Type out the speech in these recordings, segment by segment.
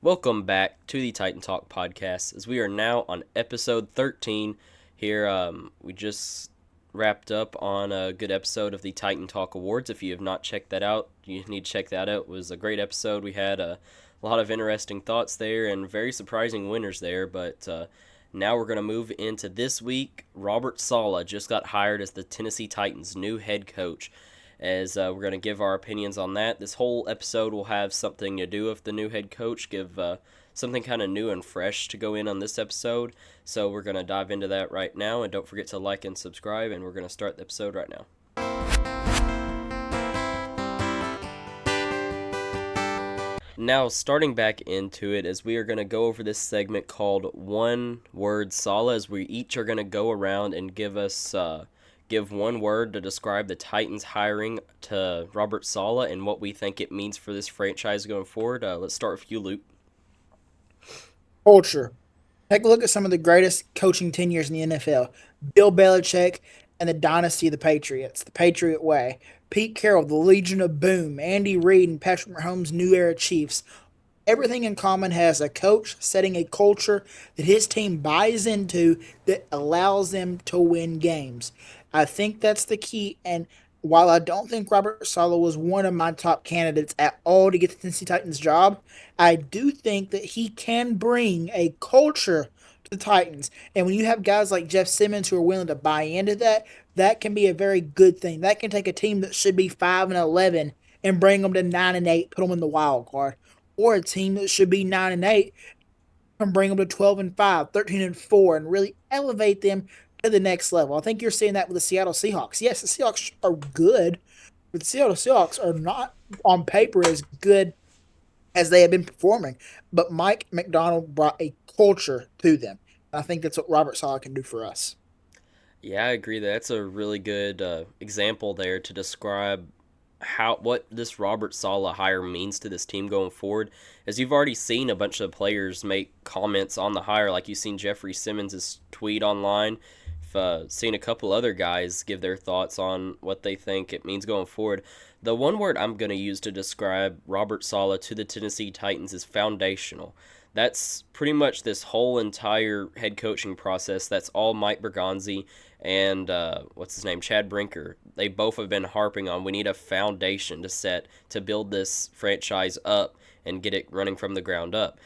Welcome back to the Titan Talk podcast, as we are now on episode 13. Here, we just wrapped up on a good episode of the Titan Talk Awards. If you have not checked that out, you need to check that out. It was a great episode. We had a lot of interesting thoughts there and very surprising winners there, but now we're going to move into this week. Robert Saleh just got hired as the Tennessee Titans' new head coach. As we're going to give our opinions on that. This whole episode will have something to do with the new head coach, give something kind of new and fresh to go in on this episode. So we're going to dive into that right now, and don't forget to like and subscribe, and we're going to start the episode right now. Now, starting back into it, as we are going to go over this segment called One Word Saleh, as we each are going to go around and give one word to describe the Titans hiring to Robert Saleh and what we think it means for this franchise going forward. Let's start with you, Luke. Culture. Take a look at some of the greatest coaching tenures in the NFL. Bill Belichick and the dynasty of the Patriots, the Patriot Way. Pete Carroll, the Legion of Boom. Andy Reid and Patrick Mahomes' New Era Chiefs. Everything in common has a coach setting a culture that his team buys into that allows them to win games. I think that's the key. And while I don't think Robert Saleh was one of my top candidates at all to get the Tennessee Titans job, I do think that he can bring a culture to the Titans. And when you have guys like Jeff Simmons who are willing to buy into that, that can be a very good thing. That can take a team that should be 5-11 and bring them to 9-8, put them in the wild card, or a team that should be 9-8 and bring them to 12-5, 13-4, and really elevate them to the next level. I think you're seeing that with the Seattle Seahawks. Yes, the Seahawks are good, but the Seattle Seahawks are not on paper as good as they have been performing. But Mike McDonald brought a culture to them. And I think that's what Robert Saleh can do for us. Yeah, I agree. That's a really good example there to describe what this Robert Saleh hire means to this team going forward. As you've already seen a bunch of players make comments on the hire, like you've seen Jeffrey Simmons' tweet online. Seen a couple other guys give their thoughts on what they think it means going forward. The one word I'm going to use to describe Robert Saleh to the Tennessee Titans is foundational. That's pretty much this whole entire head coaching process. That's all Mike Bergonzi and what's his name, Chad Brinker. They both have been harping on we need a foundation to set to build this franchise up and get it running from the ground up.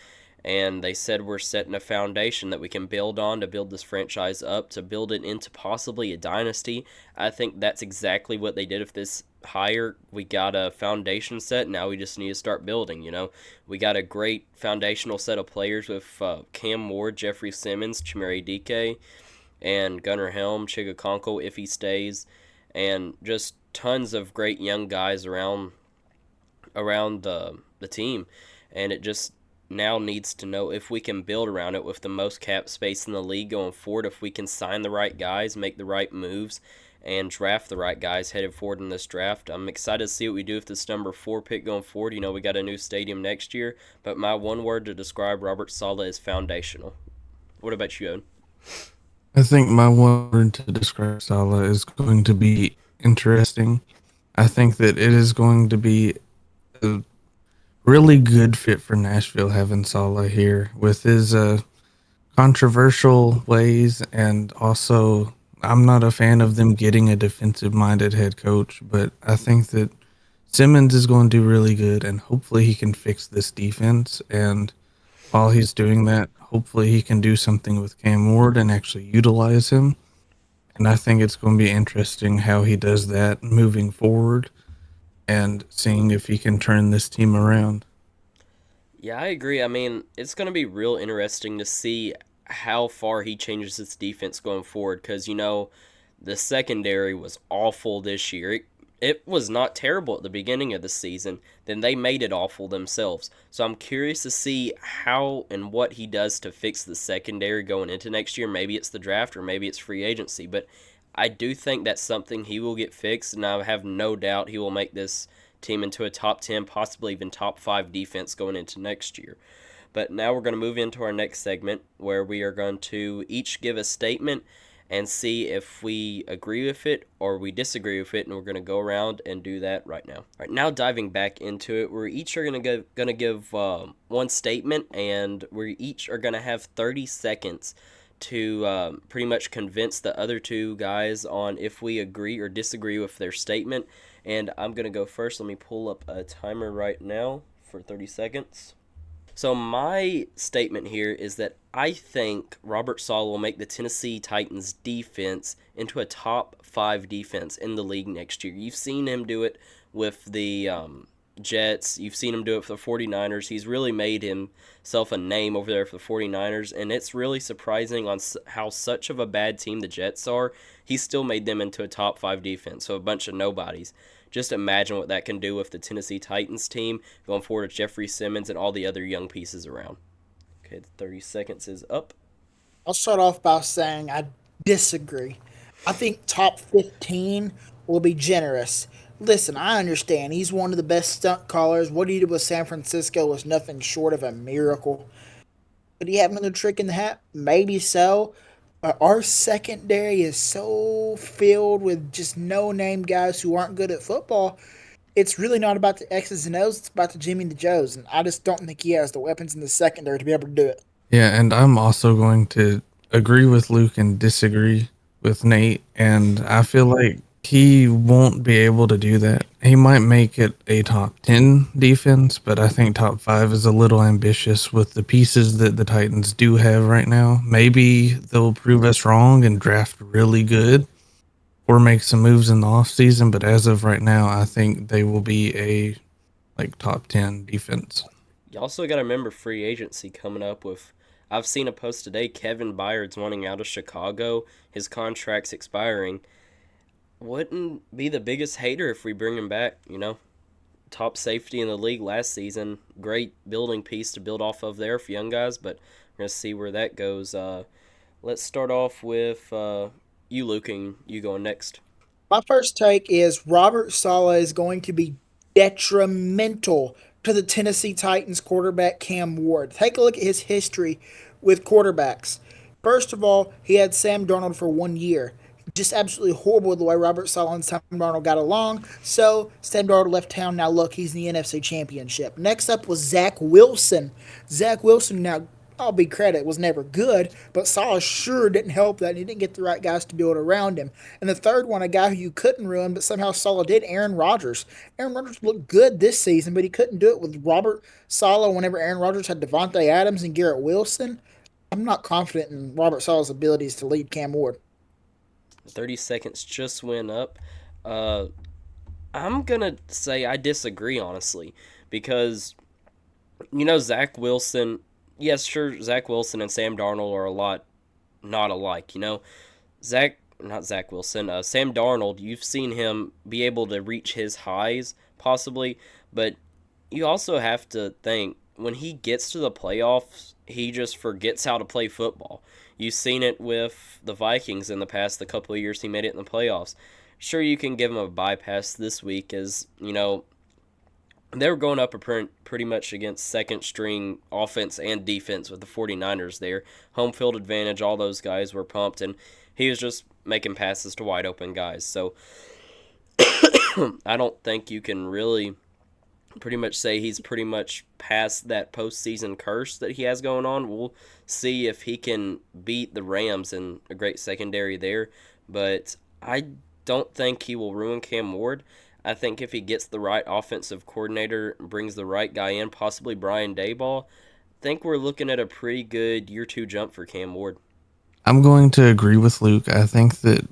And they said we're setting a foundation that we can build on to build this franchise up, to build it into possibly a dynasty. I think that's exactly what they did with this hire. We got a foundation set. Now we just need to start building, We got a great foundational set of players with Cam Ward, Jeffrey Simmons, Chimere Dike, and Gunnar Helm, Chigakonko if he stays, and just tons of great young guys around the team. And it just now needs to know if we can build around it with the most cap space in the league going forward, if we can sign the right guys, make the right moves, and draft the right guys headed forward in this draft. I'm excited to see what we do with this number 4 pick going forward. We got a new stadium next year, but my one word to describe Robert Saleh is foundational. What about you, Owen? I think my one word to describe Saleh is going to be interesting. I think that it is going to be a really good fit for Nashville having Saleh here with his controversial ways, and also I'm not a fan of them getting a defensive-minded head coach, but I think that Simmons is going to do really good, and hopefully he can fix this defense. And while he's doing that, hopefully he can do something with Cam Ward and actually utilize him. And I think it's going to be interesting how he does that moving forward and seeing if he can turn this team around. Yeah, I agree. I mean, it's going to be real interesting to see how far he changes his defense going forward because, the secondary was awful this year. It was not terrible at the beginning of the season. Then they made it awful themselves. So I'm curious to see how and what he does to fix the secondary going into next year. Maybe it's the draft or maybe it's free agency. But I do think that's something he will get fixed, and I have no doubt he will make this team into a top 10, possibly even top 5 defense going into next year. But now we're going to move into our next segment where we are going to each give a statement and see if we agree with it or we disagree with it, and we're going to go around and do that right now. All right, now diving back into it, we're each are going to give one statement, and we each are going to have 30 seconds to pretty much convince the other two guys on if we agree or disagree with their statement. And I'm going to go first. Let me pull up a timer right now for 30 seconds. So my statement here is that I think Robert Saleh will make the Tennessee Titans defense into a top 5 defense in the league next year. You've seen him do it with the Jets. You've seen him do it for the 49ers. He's really made himself a name over there for the 49ers, and it's really surprising on how such of a bad team the Jets are. He still made them into a top 5 defense, so a bunch of nobodies. Just imagine what that can do with the Tennessee Titans team going forward with Jeffrey Simmons and all the other young pieces around. Okay, the 30 seconds is up. I'll start off by saying I disagree. I think top 15 will be generous. Listen, I understand he's one of the best stunt callers. What he did with San Francisco was nothing short of a miracle. Could he have another trick in the hat? Maybe so. But our secondary is so filled with just no name guys who aren't good at football. It's really not about the X's and O's, it's about the Jimmy and the Joes. And I just don't think he has the weapons in the secondary to be able to do it. Yeah, and I'm also going to agree with Luke and disagree with Nate. And I feel like he won't be able to do that. He might make it a top 10 defense, but I think top 5 is a little ambitious with the pieces that the Titans do have right now. Maybe they'll prove us wrong and draft really good or make some moves in the offseason, but as of right now, I think they will be a top 10 defense. You also got to remember free agency coming up with. I've seen a post today. Kevin Byard's wanting out of Chicago. His contract's expiring. Wouldn't be the biggest hater if we bring him back. Top safety in the league last season. Great building piece to build off of there for young guys, but we're gonna see where that goes. Let's start off with you, Luke, and you going next. My first take is Robert Saleh is going to be detrimental to the Tennessee Titans quarterback Cam Ward. Take a look at his history with quarterbacks. First of all, he had Sam Darnold for 1 year. Just absolutely horrible the way Robert Saleh and Sam Darnold got along. So Sam Darnold left town. Now look, he's in the NFC Championship. Next up was Zach Wilson. Zach Wilson, now I'll be credit, was never good, but Saleh sure didn't help that, and he didn't get the right guys to build around him. And the third one, a guy who you couldn't ruin, but somehow Saleh did, Aaron Rodgers. Aaron Rodgers looked good this season, but he couldn't do it with Robert Saleh whenever Aaron Rodgers had Devontae Adams and Garrett Wilson. I'm not confident in Robert Saleh's abilities to lead Cam Ward. 30 seconds just went up. I'm going to say I disagree, honestly, because, Zach Wilson, yes, sure, Zach Wilson and Sam Darnold are a lot not alike, Sam Darnold, you've seen him be able to reach his highs, possibly, but you also have to think, when he gets to the playoffs, he just forgets how to play football. You've seen it with the Vikings in the past, the couple of years he made it in the playoffs. Sure, you can give him a bypass this week as, they were going up pretty much against second-string offense and defense with the 49ers there. Home field advantage, all those guys were pumped, and he was just making passes to wide-open guys. So I don't think you can really pretty much say he's pretty much past that postseason curse that he has going on. We'll see if he can beat the Rams in a great secondary there, but I don't think he will ruin Cam Ward. I think if he gets the right offensive coordinator, brings the right guy in, possibly Brian Daboll, I think we're looking at a pretty good year 2 jump for Cam Ward. I'm going to agree with Luke. I think that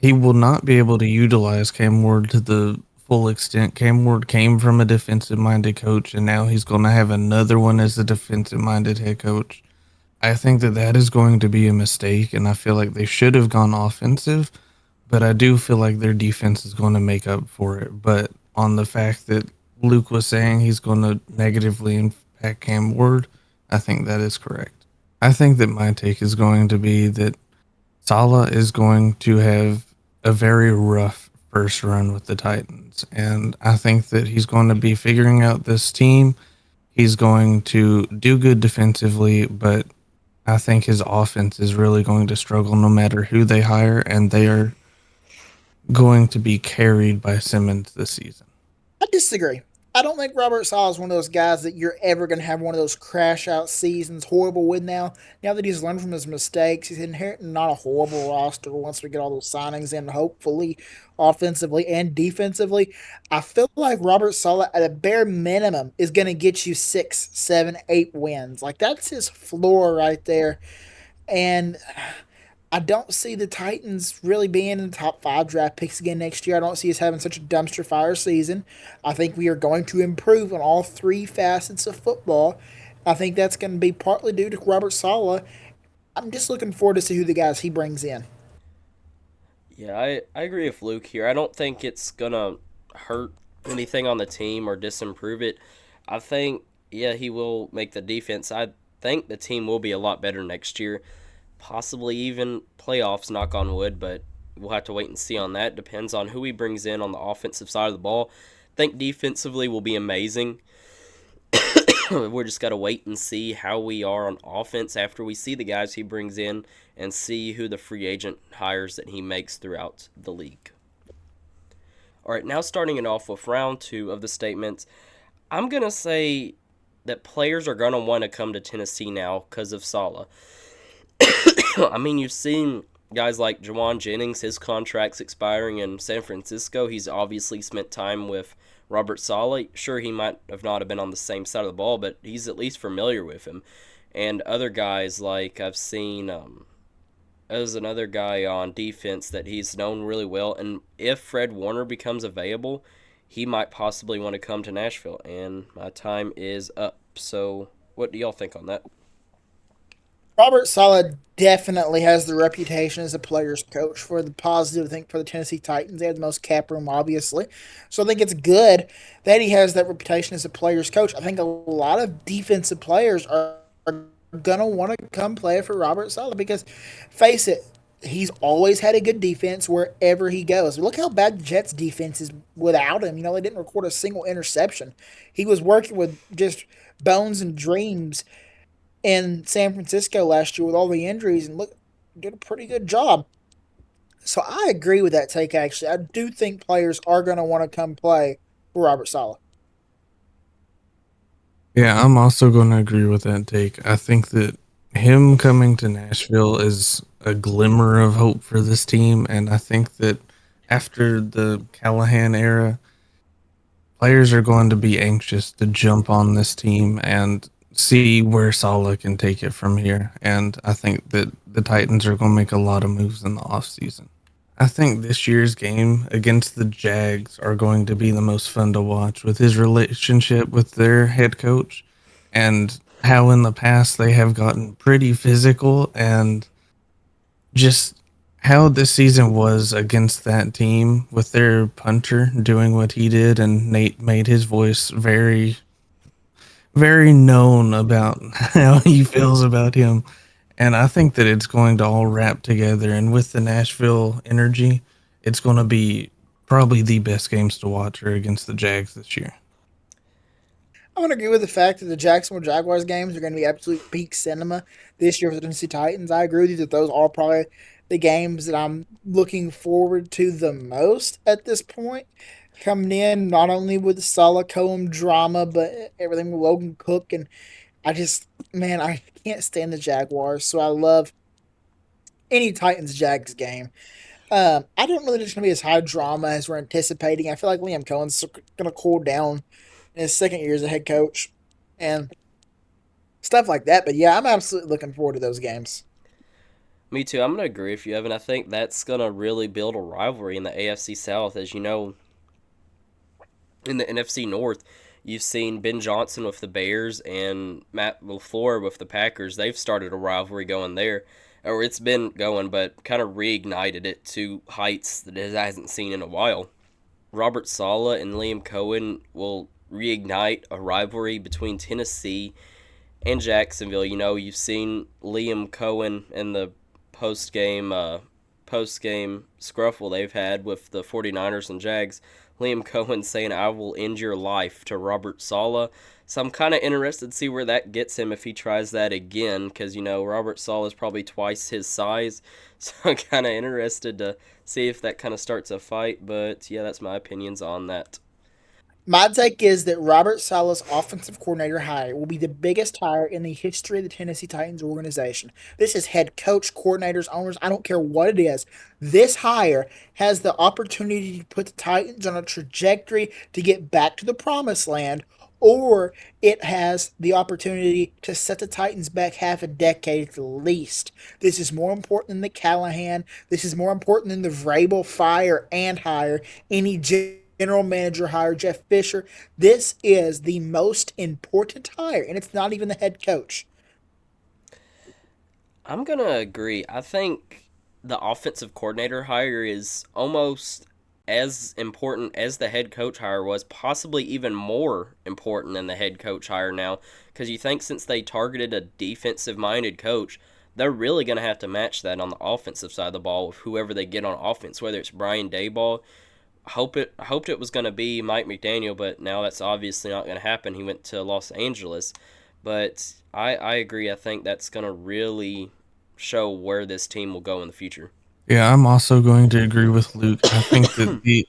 he will not be able to utilize Cam Ward to the full extent. Cam Ward came from a defensive-minded coach, and now he's going to have another one as a defensive-minded head coach. I think that is going to be a mistake, and I feel like they should have gone offensive, but I do feel like their defense is going to make up for it. But on the fact that Luke was saying he's going to negatively impact Cam Ward, I think that is correct. I think that my take is going to be that Saleh is going to have a very rough first run with the Titans, and I think that he's going to be figuring out this team. He's going to do good defensively, but I think his offense is really going to struggle no matter who they hire, and they are going to be carried by Simmons this season. I disagree. I don't think Robert Saleh is one of those guys that you're ever going to have one of those crash out seasons horrible with now. Now that he's learned from his mistakes, he's inheriting not a horrible roster once we get all those signings in, hopefully, offensively and defensively. I feel like Robert Saleh, at a bare minimum, is going to get you 6, 7, 8 wins. Like, that's his floor right there. And I don't see the Titans really being in the top five draft picks again next year. I don't see us having such a dumpster fire season. I think we are going to improve on all three facets of football. I think that's going to be partly due to Robert Saleh. I'm just looking forward to see who the guys he brings in. Yeah, I agree with Luke here. I don't think it's gonna hurt anything on the team or disimprove it. I think, yeah, he will make the defense. I think the team will be a lot better next year. Possibly even playoffs, knock on wood, but we'll have to wait and see on that. Depends on who he brings in on the offensive side of the ball. I think defensively will be amazing. We're just got to wait and see how we are on offense after we see the guys he brings in and see who the free agent hires that he makes throughout the league. All right, now starting it off with round two of the statements, I'm going to say that players are going to want to come to Tennessee now because of Saleh. I mean, you've seen guys like Jawan Jennings, his contract's expiring in San Francisco. He's obviously spent time with Robert Saleh. Sure, he might have not have been on the same side of the ball, but he's at least familiar with him. And other guys like I've seen, there's another guy on defense that he's known really well. And if Fred Warner becomes available, he might possibly want to come to Nashville. And my time is up. So, what do y'all think on that? Robert Saleh definitely has the reputation as a player's coach for the positive. I think for the Tennessee Titans, they have the most cap room, obviously. So I think it's good that he has that reputation as a player's coach. I think a lot of defensive players are gonna want to come play for Robert Saleh because, face it, he's always had a good defense wherever he goes. Look how bad the Jets' defense is without him. You know, they didn't record a single interception. He was working with just bones and dreams in San Francisco last year with all the injuries and look did a pretty good job. So I agree with that take actually. I do think players are going to want to come play for Robert Saleh. Yeah, I'm also going to agree with that take. I think that him coming to Nashville is a glimmer of hope for this team, and I think that after the Callahan era, players are going to be anxious to jump on this team and see where Saleh can take it from here. And I think that the Titans are going to make a lot of moves in the offseason. I think this year's game against the Jags are going to be the most fun to watch with his relationship with their head coach and how in the past they have gotten pretty physical and just how this season was against that team with their punter doing what he did and Nate made his voice very known about how he feels about him. And I think that it's going to all wrap together. And with the Nashville energy, it's going to be probably the best games to watch are against the Jags this year. I'm going to agree with the fact that the Jacksonville Jaguars games are going to be absolute peak cinema this year for the Tennessee Titans. I agree with you that those are probably the games that I'm looking forward to the most at this point. Coming in not only with the Salah Cohen drama, but everything with Logan Cook. And I just, man, I can't stand the Jaguars. So I love any Titans Jags game. I don't know that it's going to be as high drama as we're anticipating. I feel like Liam Cohen's going to cool down in his second year as a head coach and stuff like that. But yeah, I'm absolutely looking forward to those games. Me too. I'm going to agree with you, Evan. I think that's going to really build a rivalry in the AFC South. As you know, in the NFC North, you've seen Ben Johnson with the Bears and Matt LaFleur with the Packers. They've started a rivalry going there. Or it's been going, but kind of reignited it to heights that it hasn't seen in a while. Robert Saleh and Liam Cohen will reignite a rivalry between Tennessee and Jacksonville. You know, you've seen Liam Cohen in the post game scruffle they've had with the 49ers and Jags. Liam Cohen saying, "I will end your life" to Robert Saleh. So I'm kind of interested to see where that gets him if he tries that again, because, Robert Saleh is probably twice his size. So I'm kind of interested to see if that kind of starts a fight. But yeah, that's my opinions on that. My take is that Robert Saleh's offensive coordinator hire will be the biggest hire in the history of the Tennessee Titans organization. This is head coach, coordinators, owners, I don't care what it is. This hire has the opportunity to put the Titans on a trajectory to get back to the promised land, or it has the opportunity to set the Titans back half a decade at the least. This is more important than the Callahan. This is more important than the Vrabel fire and hire. Any general manager hire, Jeff Fisher. This is the most important hire, and it's not even the head coach. I'm going to agree. I think the offensive coordinator hire is almost as important as the head coach hire was, possibly even more important than the head coach hire now. Because you think since they targeted a defensive minded coach, they're really going to have to match that on the offensive side of the ball with whoever they get on offense, whether it's Brian Daboll. I hoped it was going to be Mike McDaniel, but now that's obviously not going to happen. He went to Los Angeles. But I agree. I think that's going to really show where this team will go in the future. Yeah, I'm also going to agree with Luke. I think that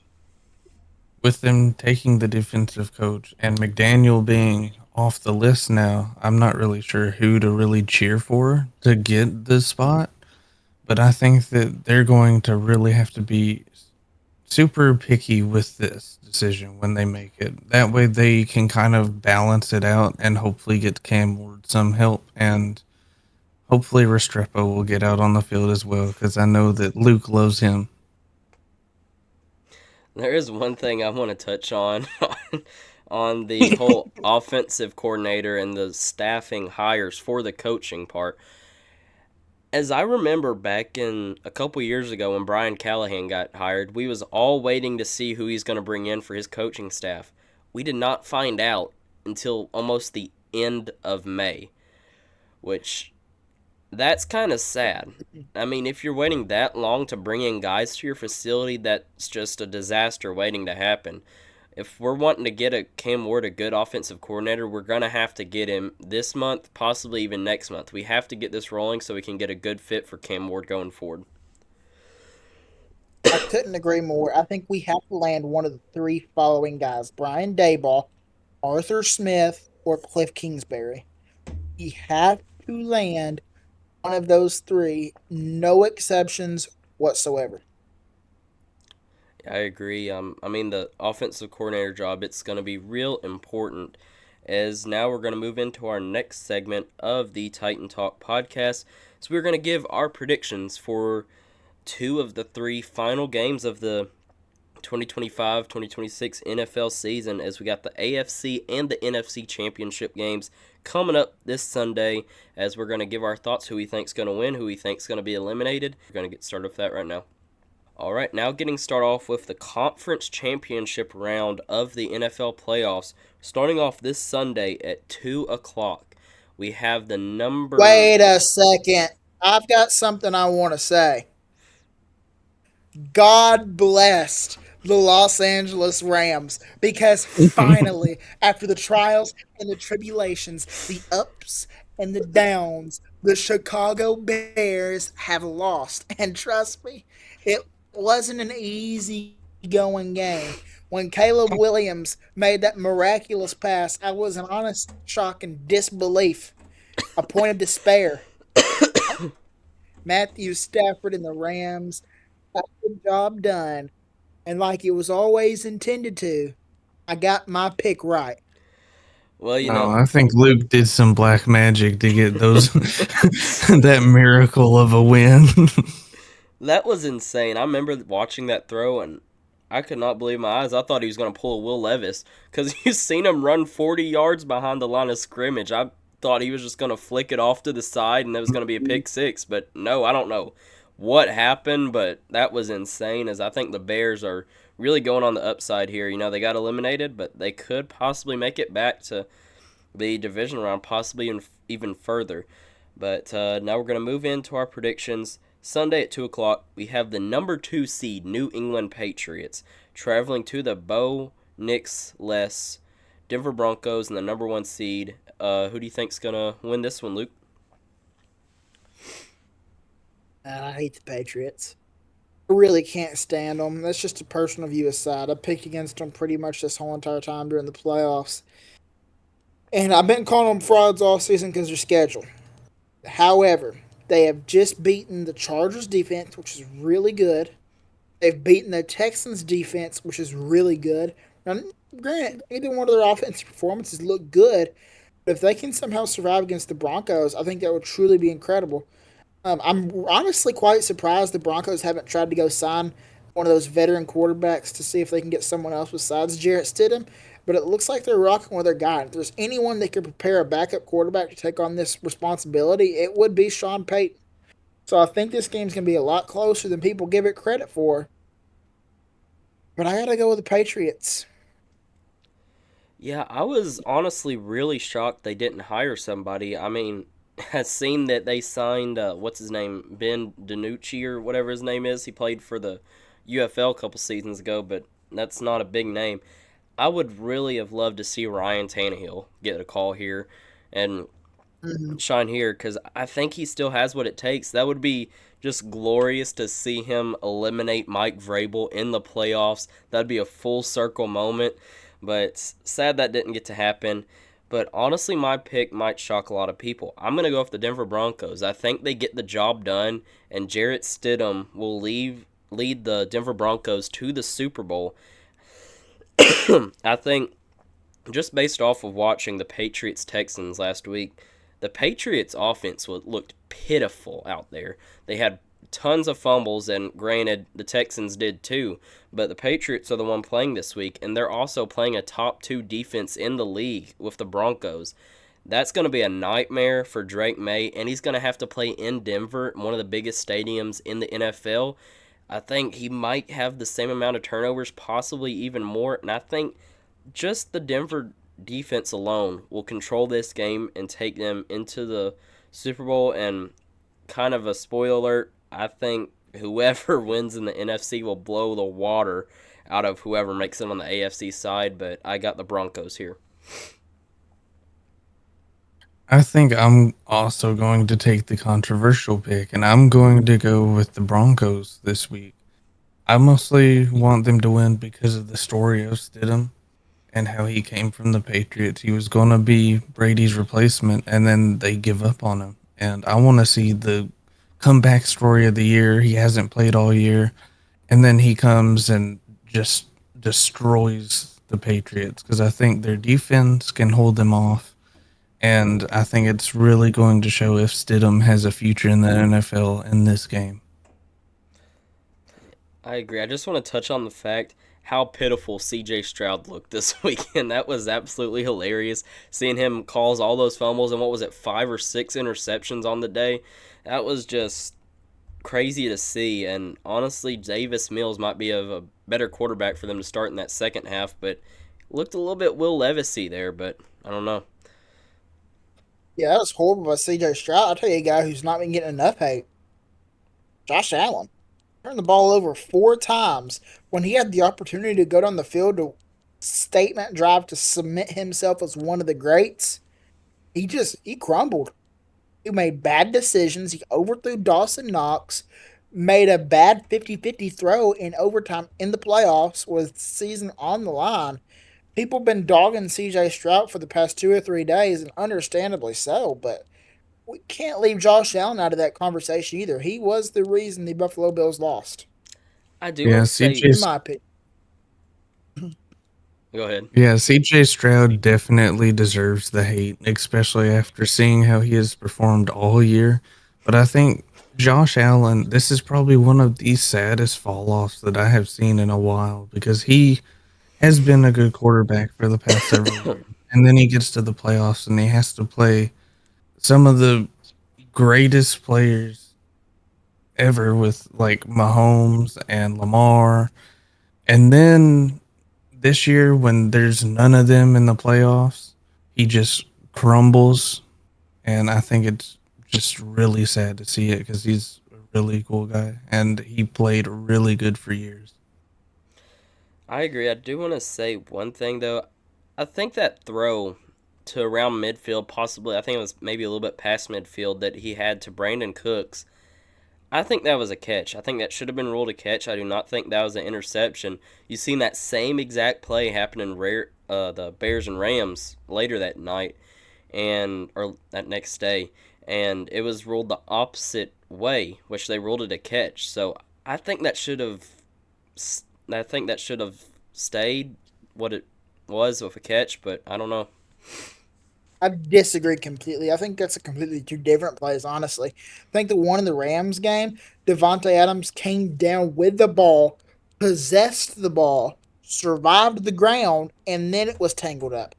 with them taking the defensive coach and McDaniel being off the list now, I'm not really sure who to really cheer for to get the spot. But I think that they're going to really have to be super picky with this decision when they make it. That way they can kind of balance it out and hopefully get Cam Ward some help, and hopefully Restrepo will get out on the field as well, because I know that Luke loves him. There is one thing I want to touch on on the whole offensive coordinator and the staffing hires for the coaching part. As I remember back in a couple years ago when Brian Callahan got hired, we was all waiting to see who he's going to bring in for his coaching staff. We did not find out until almost the end of May, which that's kind of sad. I mean, if you're waiting that long to bring in guys to your facility, that's just a disaster waiting to happen. If we're wanting to get a Cam Ward a good offensive coordinator, we're going to have to get him this month, possibly even next month. We have to get this rolling so we can get a good fit for Cam Ward going forward. I couldn't agree more. I think we have to land one of the three following guys: Brian Dayball, Arthur Smith, or Cliff Kingsbury. We have to land one of those three, no exceptions whatsoever. I agree. I mean, the offensive coordinator job, it's going to be real important. As now we're going to move into our next segment of the Titan Talk podcast. So we're going to give our predictions for two of the three final games of the 2025-2026 NFL season, as we got the AFC and the NFC Championship games coming up this Sunday, as we're going to give our thoughts, who we think's going to win, who we think's going to be eliminated. We're going to get started with that right now. All right, now getting started off with the conference championship round of the NFL playoffs, starting off this Sunday at 2 o'clock. We have the number... Wait a second. I've got something I want to say. God blessed the Los Angeles Rams, because finally, after the trials and the tribulations, the ups and the downs, the Chicago Bears have lost. And trust me, it wasn't an easy going game. When Caleb Williams made that miraculous pass, I was in honest shock and disbelief, a point of despair. Matthew Stafford and the Rams got the job done. And like it was always intended to, I got my pick right. Well, No, I think Luke did some black magic to get those that miracle of a win. that was insane. I remember watching that throw, and I could not believe my eyes. I thought he was going to pull a Will Levis, because you've seen him run 40 yards behind the line of scrimmage. I thought he was just going to flick it off to the side, and there was going to be a pick six. But no, I don't know what happened, but that was insane, as I think the Bears are really going on the upside here. They got eliminated, but they could possibly make it back to the division round, possibly even further. But now we're going to move into our predictions. Sunday at 2 o'clock, we have the number 2 seed New England Patriots traveling to the Bo Nix less Denver Broncos and the number one seed. Who do you think's gonna win this one, Luke? I hate the Patriots. I really can't stand them. That's just a personal view aside. I picked against them pretty much this whole entire time during the playoffs. And I've been calling them frauds all season because their schedule. However, they have just beaten the Chargers defense, which is really good. They've beaten the Texans defense, which is really good. Now, granted, either one of their offensive performances look good, but if they can somehow survive against the Broncos, I think that would truly be incredible. I'm honestly quite surprised the Broncos haven't tried to go sign one of those veteran quarterbacks to see if they can get someone else besides Jarrett Stidham. But it looks like they're rocking with their guy. If there's anyone that could prepare a backup quarterback to take on this responsibility, it would be Sean Payton. So I think this game's going to be a lot closer than people give it credit for. But I got to go with the Patriots. Yeah, I was honestly really shocked they didn't hire somebody. I mean, I seen that they signed what's his name, Ben DiNucci or whatever his name is. He played for the UFL a couple seasons ago, but that's not a big name. I would really have loved to see Ryan Tannehill get a call here and Mhm. shine here because I think he still has what it takes. That would be just glorious to see him eliminate Mike Vrabel in the playoffs. That'd be a full circle moment, but sad that didn't get to happen. But honestly, my pick might shock a lot of people. I'm going to go with the Denver Broncos. I think they get the job done, and Jarrett Stidham will lead the Denver Broncos to the Super Bowl. I think just based off of watching the Patriots Texans last week, the Patriots offense looked pitiful out there. They had tons of fumbles, and granted, the Texans did too, but the Patriots are the one playing this week, and they're also playing a top two defense in the league with the Broncos. That's going to be a nightmare for Drake May, and he's going to have to play in Denver, one of the biggest stadiums in the NFL. I think he might have the same amount of turnovers, possibly even more, and I think just the Denver defense alone will control this game and take them into the Super Bowl. And kind of a spoiler alert, I think whoever wins in the NFC will blow the water out of whoever makes it on the AFC side, but I got the Broncos here. I think I'm also going to take the controversial pick, and I'm going to go with the Broncos this week. I mostly want them to win because of the story of Stidham and how he came from the Patriots. He was going to be Brady's replacement, and then they give up on him. And I want to see the comeback story of the year. He hasn't played all year, and then he comes and just destroys the Patriots because I think their defense can hold them off. And I think it's really going to show if Stidham has a future in the NFL in this game. I agree. I just want to touch on the fact how pitiful CJ Stroud looked this weekend. That was absolutely hilarious. Seeing him cause all those fumbles and what was it, 5 or 6 interceptions on the day. That was just crazy to see. And honestly, Davis Mills might be a better quarterback for them to start in that second half, but looked a little bit Will Levisy there, but I don't know. Yeah, that was horrible by CJ Stroud. I'll tell you a guy who's not been getting enough hate. Josh Allen. Turned the ball over 4 times when he had the opportunity to go down the field to statement drive to cement himself as one of the greats. He crumbled. He made bad decisions. He overthrew Dawson Knox, made a bad 50-50 throw in overtime in the playoffs with season on the line. People have been dogging CJ Stroud for the past 2 or 3 days, and understandably so, but we can't leave Josh Allen out of that conversation either. He was the reason the Buffalo Bills lost, I do Yeah, want to say, in CJ's my opinion. go ahead. Yeah, CJ Stroud definitely deserves the hate, especially after seeing how he has performed all year. But I think Josh Allen, this is probably one of the saddest fall offs that I have seen in a while because he has been a good quarterback for the past several years. And then he gets to the playoffs and he has to play some of the greatest players ever with like Mahomes and Lamar. And then this year, when there's none of them in the playoffs, he just crumbles. And I think it's just really sad to see it because he's a really cool guy and he played really good for years. I agree. I do want to say one thing though. I think that throw to around midfield, possibly, I think it was maybe a little bit past midfield that he had to Brandon Cooks. I think that was a catch. I think that should have been ruled a catch. I do not think that was an interception. You've seen that same exact play happen in the Bears and Rams later that night, and or that next day, and it was ruled the opposite way, which they ruled it a catch. So I think that should have, I think that should have stayed what it was with a catch, but I don't know. I disagree completely. I think that's a completely two different plays, honestly. I think the one in the Rams game, Devontae Adams came down with the ball, possessed the ball, survived the ground, and then it was tangled up,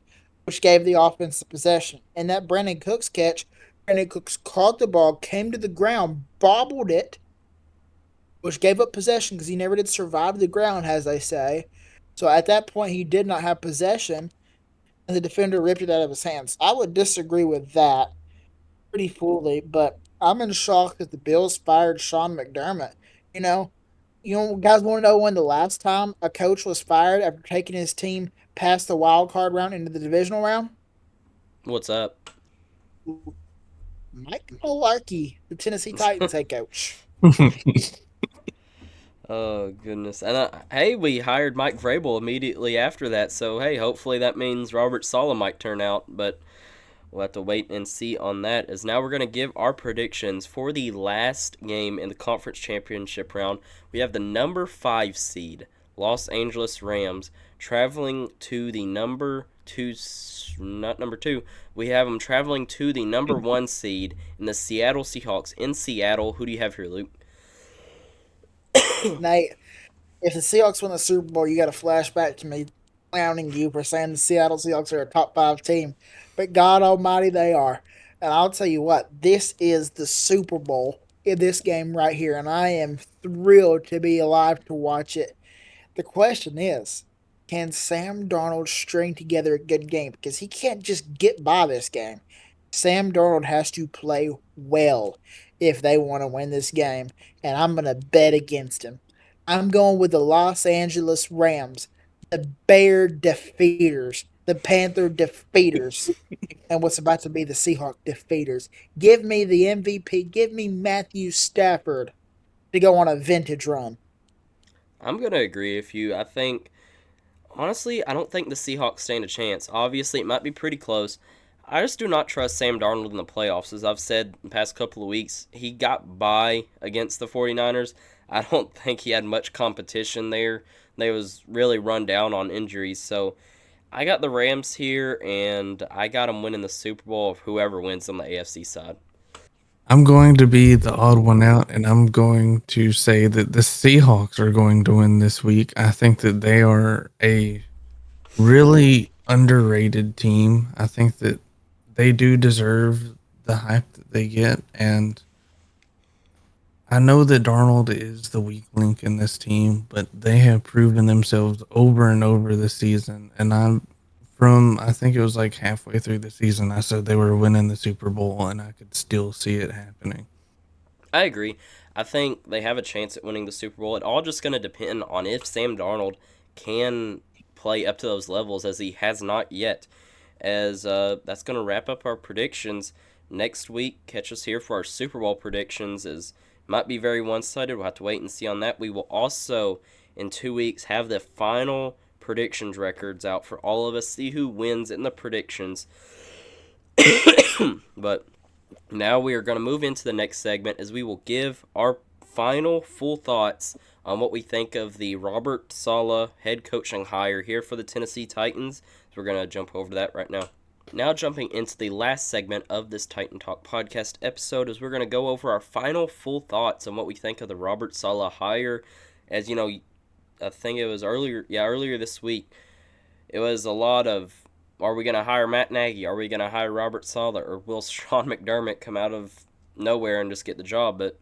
which gave the offense the possession. And that Brandon Cooks catch, Brandon Cooks caught the ball, came to the ground, bobbled it, which gave up possession because he never did survive the ground, as they say. So at that point, he did not have possession, and the defender ripped it out of his hands. I would disagree with that pretty fully, but I'm in shock that the Bills fired Sean McDermott. You know, guys want to know when the last time a coach was fired after taking his team past the wild card round into the divisional round? What's up? Mike Mularkey, the Tennessee Titans head coach. Oh goodness! And hey, we hired Mike Vrabel immediately after that. So hey, hopefully that means Robert Saleh might turn out. But we'll have to wait and see on that. As now we're gonna give our predictions for the last game in the conference championship round. We have the number 5 seed Los Angeles Rams traveling to the number two, not number two. We have them traveling to the number 1 seed in the Seattle Seahawks in Seattle. Who do you have here, Luke? Nate, if the Seahawks win the Super Bowl, you got a flashback to me clowning you for saying the Seattle Seahawks are a top five team. But God Almighty, they are. And I'll tell you what, this is the Super Bowl in this game right here, and I am thrilled to be alive to watch it. The question is, can Sam Darnold string together a good game? Because he can't just get by this game. Sam Darnold has to play well if they want to win this game, and I'm going to bet against him. I'm going with the Los Angeles Rams, the Bear defeaters, the Panther defeaters, and what's about to be the Seahawk defeaters. Give me the MVP. Give me Matthew Stafford to go on a vintage run. I'm gonna agree with you. I think honestly, I don't think the Seahawks stand a chance. Obviously, it might be pretty close. I just do not trust Sam Darnold in the playoffs. As I've said the past couple of weeks, he got by against the 49ers. I don't think he had much competition there. They was really run down on injuries. So I got the Rams here, and I got them winning the Super Bowl of whoever wins on the AFC side. I'm going to be the odd one out, and I'm going to say that the Seahawks are going to win this week. I think that they are a really underrated team. I think that they do deserve the hype that they get, and I know that Darnold is the weak link in this team, but they have proven themselves over and over this season. And I think it was like halfway through the season, I said they were winning the Super Bowl, and I could still see it happening. I agree. I think they have a chance at winning the Super Bowl. It all just going to depend on if Sam Darnold can play up to those levels as he has not yet. As that's going to wrap up our predictions. Next week, catch us here for our Super Bowl predictions. As might be very one-sided. We'll have to wait and see on that. We will also in 2 weeks have the final predictions records out for all of us. See who wins in the predictions. But now we are going to move into the next segment as we will give our final full thoughts on what we think of the Robert Saleh head coaching hire here for the Tennessee Titans. So we're going to jump over to that right now. Now jumping into the last segment of this Titan Talk podcast episode is we're going to go over our final full thoughts on what we think of the Robert Saleh hire. As you know, I think it was earlier this week. It was a lot of, are we going to hire Matt Nagy? Are we going to hire Robert Saleh? Or will Sean McDermott come out of nowhere and just get the job? But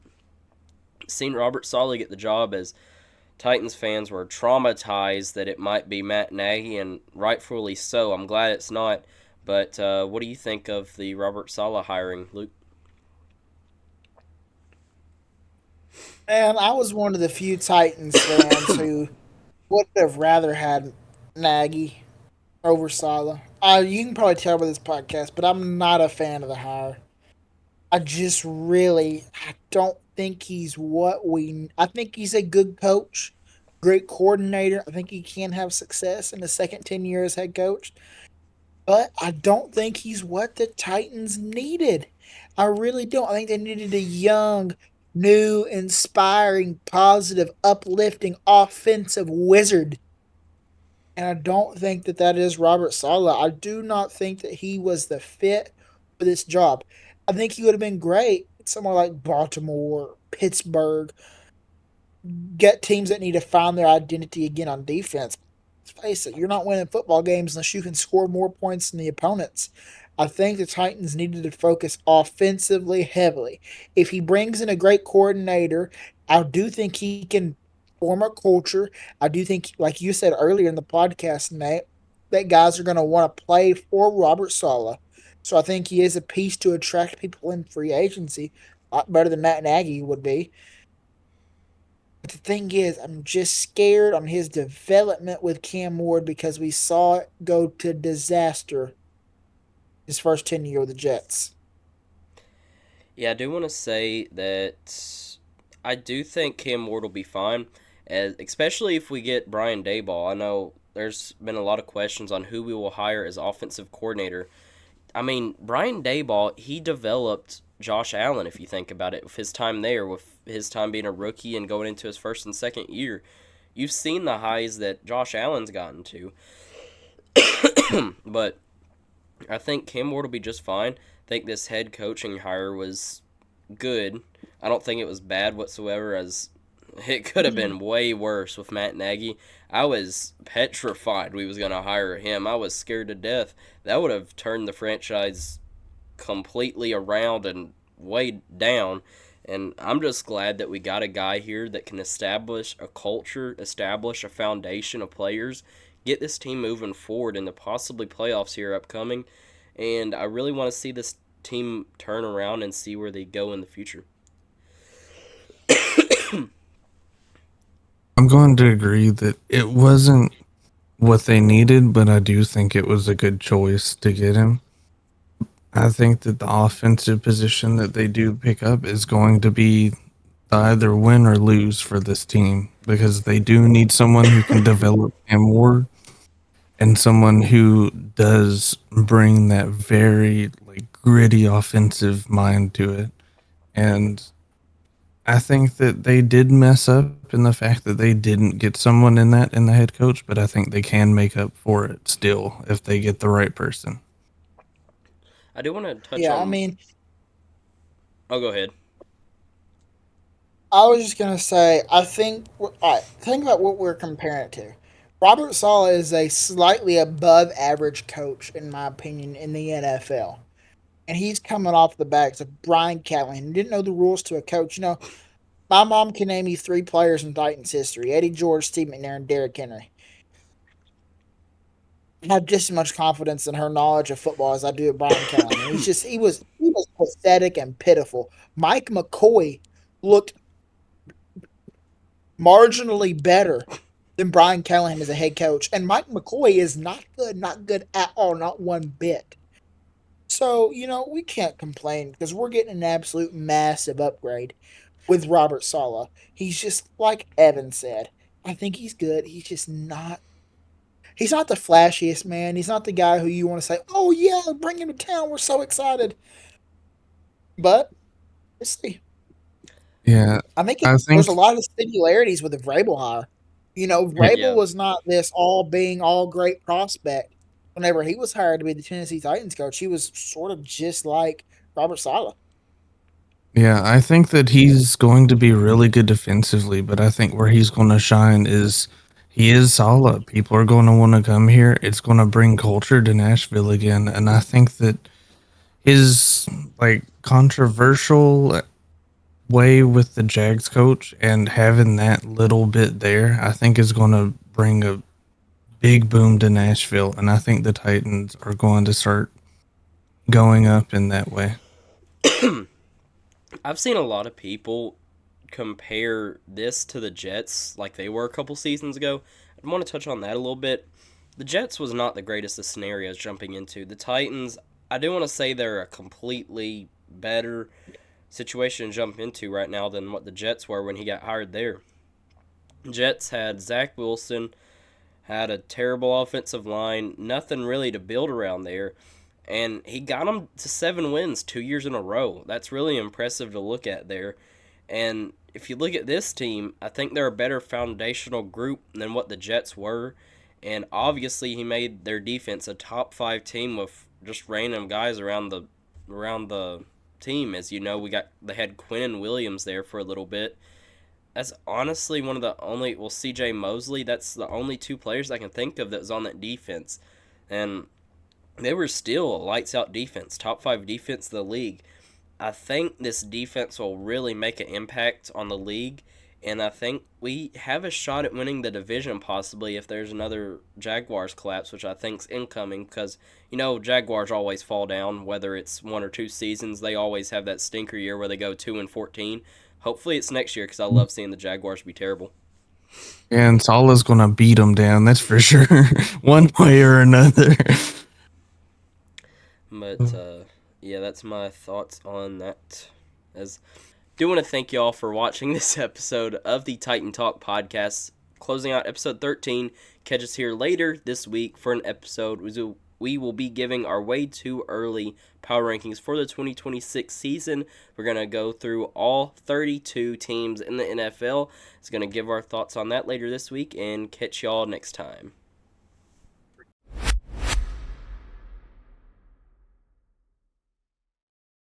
seeing Robert Saleh get the job, as Titans fans were traumatized that it might be Matt Nagy, and rightfully so. I'm glad it's not. But what do you think of the Robert Saleh hiring, Luke? And I was one of the few Titans fans who would have rather had Nagy over Saleh. You can probably tell by this podcast, but I'm not a fan of the hire. I don't think he's what we. I think he's a good coach, great coordinator. I think he can have success in the second 10 years as head coach, but I don't think he's what the Titans needed. I really don't. I think they needed a young, new, inspiring, positive, uplifting offensive wizard. And I don't think that that is Robert Saleh. I do not think that he was the fit for this job. I think he would have been great somewhere like Baltimore, Pittsburgh, get teams that need to find their identity again on defense. Let's face it, you're not winning football games unless you can score more points than the opponents. I think the Titans needed to focus offensively heavily. If he brings in a great coordinator, I do think he can form a culture. I do think, like you said earlier in the podcast, Nate, that guys are going to want to play for Robert Saleh. So I think he is a piece to attract people in free agency, a lot better than Matt Nagy would be. But the thing is, I'm just scared on his development with Cam Ward because we saw it go to disaster his first 10 year with the Jets. Yeah, I do want to say that I do think Cam Ward will be fine, as especially if we get Brian Dayball. I know there's been a lot of questions on who we will hire as offensive coordinator. I mean, Brian Dayball, he developed Josh Allen, if you think about it, with his time there, with his time being a rookie and going into his first and second year. You've seen the highs that Josh Allen's gotten to. But I think Cam Ward will be just fine. I think this head coaching hire was good. I don't think it was bad whatsoever, as it could have been way worse with Matt Nagy. I was petrified we was going to hire him. I was scared to death. That would have turned the franchise completely around and way down. And I'm just glad that we got a guy here that can establish a culture, establish a foundation of players, get this team moving forward in the possibly playoffs here upcoming. And I really want to see this team turn around and see where they go in the future. I'm going to agree that it wasn't what they needed, but I do think it was a good choice to get him. I think that the offensive position that they do pick up is going to be either win or lose for this team because they do need someone who can develop him more and someone who does bring that very like gritty offensive mind to it. And I think that they did mess up in the fact that they didn't get someone in that in the head coach, but I think they can make up for it still if they get the right person. I do want to touch Yeah, I on. mean, Oh, go ahead. I was just gonna say, I think. All right, think about what we're comparing it to. Robert Saleh is a slightly above average coach, in my opinion, in the NFL, and he's coming off the backs of Brian Callahan. He didn't know the rules to a coach. My mom can name you three players in Titans history: Eddie George, Steve McNair, and Derrick Henry. I have just as much confidence in her knowledge of football as I do at Brian Callahan. He was pathetic and pitiful. Mike McCoy looked marginally better than Brian Callahan as a head coach, and Mike McCoy is not good at all, not one bit. So we can't complain because we're getting an absolute massive upgrade with Robert Saleh. He's just like Evan said. I think he's good. He's just not. He's not the flashiest man. He's not the guy who you want to say, "Oh yeah, bring him to town. We're so excited." But let's see. Yeah, I think I there's a think lot of similarities with the Vrabel hire. Vrabel Yeah. was not this all great prospect. Whenever he was hired to be the Tennessee Titans coach, he was sort of just like Robert Saleh. I think that he's going to be really good defensively, but I think where he's going to shine is he is solid. People are going to want to come here. It's going to bring culture to Nashville again, and I think that his like controversial way with the Jags coach and having that little bit there, I think is going to bring a big boom to Nashville, and I think the Titans are going to start going up in that way. I've seen a lot of people compare this to the Jets like they were a couple seasons ago. I want to touch on that a little bit. The Jets was not the greatest of scenarios jumping into. The Titans, I do want to say they're a completely better situation to jump into right now than what the Jets were when he got hired there. Jets had Zach Wilson, had a terrible offensive line, nothing really to build around there, and he got them to 7 wins 2 years in a row. That's really impressive to look at there. And if you look at this team, I think they're a better foundational group than what the Jets were. And obviously, he made their defense a top 5 team with just random guys around the team. As you know, they had Quinn Williams there for a little bit. That's honestly one of the only, well, C.J. Mosley, that's the only 2 players I can think of that was on that defense. And they were still a lights out defense, top 5 defense of the league. I think this defense will really make an impact on the league, and I think we have a shot at winning the division possibly if there's another Jaguars collapse, which I think's incoming because, Jaguars always fall down, whether it's 1 or 2 seasons. They always have that stinker year where they go 2-14. Hopefully it's next year because I love seeing the Jaguars be terrible. And Salah's gonna beat them down, that's for sure, one way or another. But yeah, that's my thoughts on that. As do want to thank y'all for watching this episode of the Titan Talk podcast. Closing out episode 13. Catch us here later this week for an episode. We will be giving our way too early power rankings for the 2026 season. We're going to go through all 32 teams in the NFL. It's going to give our thoughts on that later this week, and catch y'all next time.